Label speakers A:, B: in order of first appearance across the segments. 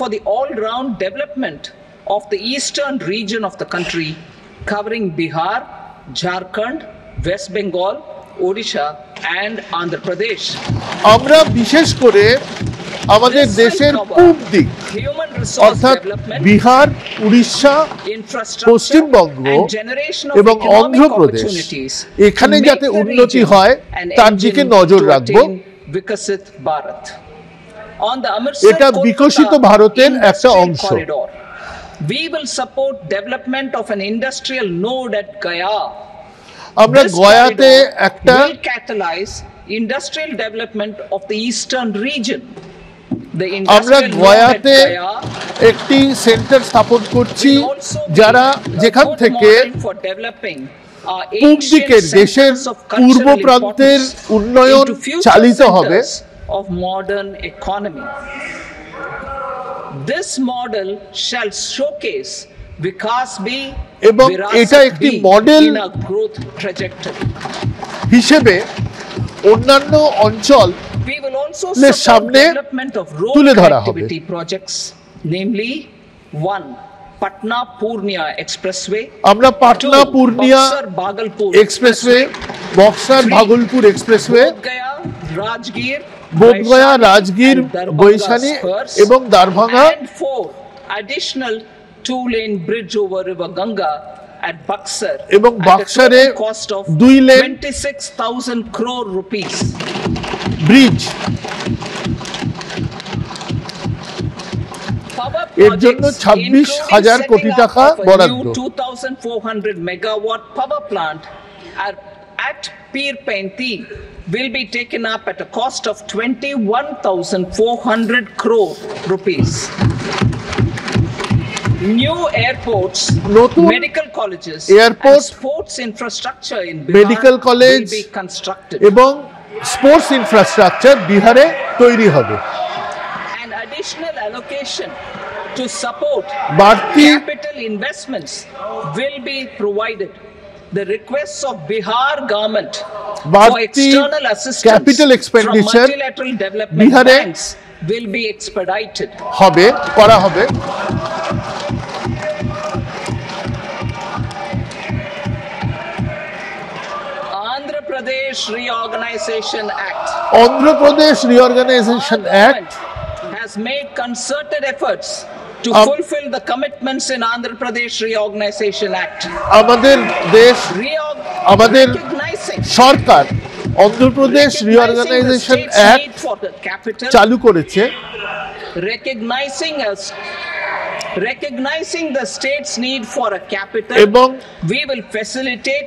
A: for the all-round development of the eastern region of the country, covering Bihar, Jharkhand, West Bengal, Odisha, and Andhra Pradesh.
B: আমরা বিশেষ করে আমাদের দেশের পূর্ব দিক অর্থাৎ বিহার, উড়িষ্যা, পশ্চিমবঙ্গ এবং অন্ধ্রপ্রদেশ এখানে যাতে উন্নতি হয় তার দিকে নজর রাখব। এটা বিকশিত ভারতের একটা অংশ।
A: We will support development of an industrial node at Gaya.
B: আমরা গয়াতে একটা
A: will catalyze industrial development of the eastern region.
B: আমরা গয়াতে একটি সেন্টার স্থাপন করছি যারা যেখান থেকে পূর্ব দিকের দেশের পূর্ব প্রান্তের উন্নয়ন চালিত হবে।
A: Of modern economy. This model shall showcase Vikasbi
B: এবং এটা একটি মডেল হিসেবে অন্যান্য অঞ্চল সামনে তুলে ধরা হবে।
A: Namely, 1. Patna Purnia Expressway. আমরা
B: পাটনা পূর্ণিয়া এক্সপ্রেসওয়ে, বক্সার ভাগলপুর এক্সপ্রেসওয়ে,
A: রাজগীর,
B: বোধগয়া, রাজগীর, বৈশালী এবং Darbhanga,
A: and 4. Additional 2-lane bridge over River Ganga at Buxar
B: এবং বাক্সারে 2 লেন
A: 26,000 crore rupees
B: ব্রিজ। এর জন্য 26,000 কোটি টাকা বরাদ্দ।
A: 2,400 megawatt power plant at Pir Painti will be taken up at a cost of 21,400 crore rupees. New airports, medical colleges,
B: airport,
A: sports infrastructure in
B: medical college
A: will be constructed.
B: এবং sports infrastructure বিহারে তৈরি হবে।
A: An additional allocation to support capital investments will be provided. The requests of Bihar government for external assistance
B: capital expenditure
A: from multilateral development banks will be expedited.
B: হবে, করা হবে।
A: Andhra Pradesh Reorganization Act.
B: Andhra Pradesh Reorganization Act
A: has made concerted efforts to fulfill the commitments in Andhra Pradesh Reorganization Act.
B: আমাদের দেশ, আমাদের সরকার Andhra Pradesh reorganisation act চালু করেছে।
A: Recognizing the state's need for a capital, we will facilitate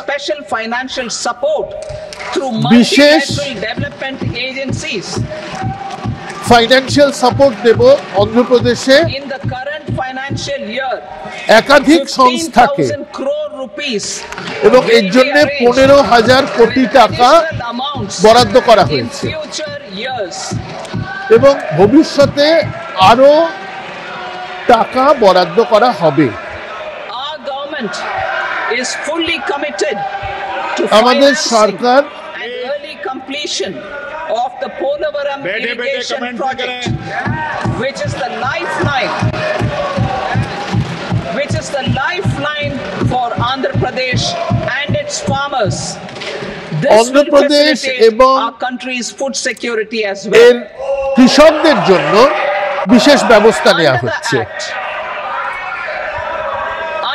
A: special financial support through multilateral development agencies.
B: Financial support দেব অন্ধ্রপ্রদেশে
A: in the current financial year
B: একাধিক সংস্থাকে এবং এর জন্য 15,000 কোটি টাকা বরাদ্দ করা হয়েছে এবং ভবিষ্যতে আরো টাকা বরাদ্দ করা হবে।
A: Our government is fully committed to
B: আমাদের সরকার
A: early completion of the Polavaram irrigation project, which is the lifeline for Andhra Pradesh and its farmers. This will facilitate our country's food security as well.
B: কৃষকদের জন্য বিশেষ ব্যবস্থা নেওয়া হচ্ছে।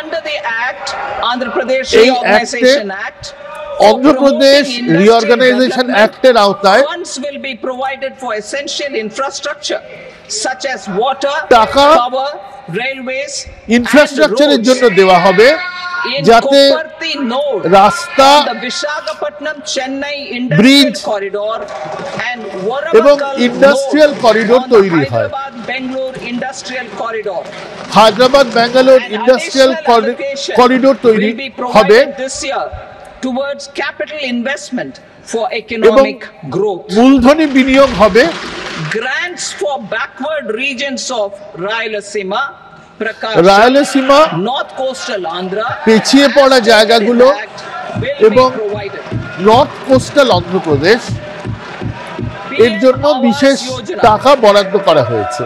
A: Under the Act, Andhra Pradesh Reorganization Act,
B: Andhra Pradesh reorganisation অ্যাক্টের আওতায়
A: funds will be provided for essential infrastructure such as water, power, railways,
B: ইনফ্রাস্ট্রাকচারের জন্য দেওয়া হবে যাতে রাস্তা, ব্রিজ এবং ইন্ডাস্ট্রিয়াল করিডোর তৈরি হয়। হায়দ্রাবাদ ব্যাঙ্গালোর ইন্ডাস্ট্রিয়াল করিডোর তৈরি হবে
A: towards capital investment for economic growth.
B: মূলধনী বিনিয়োগ হবে।
A: Grants for backward regions of Rayalaseema,
B: Rayalaseema,
A: North Coastal Andhra,
B: পিছিয়ে পড়া জায়গাগুলো এবং নর্থ কোস্টাল অন্ধ্রপ্রদেশ এর জন্য বিশেষ টাকা বরাদ্দ করা হয়েছে।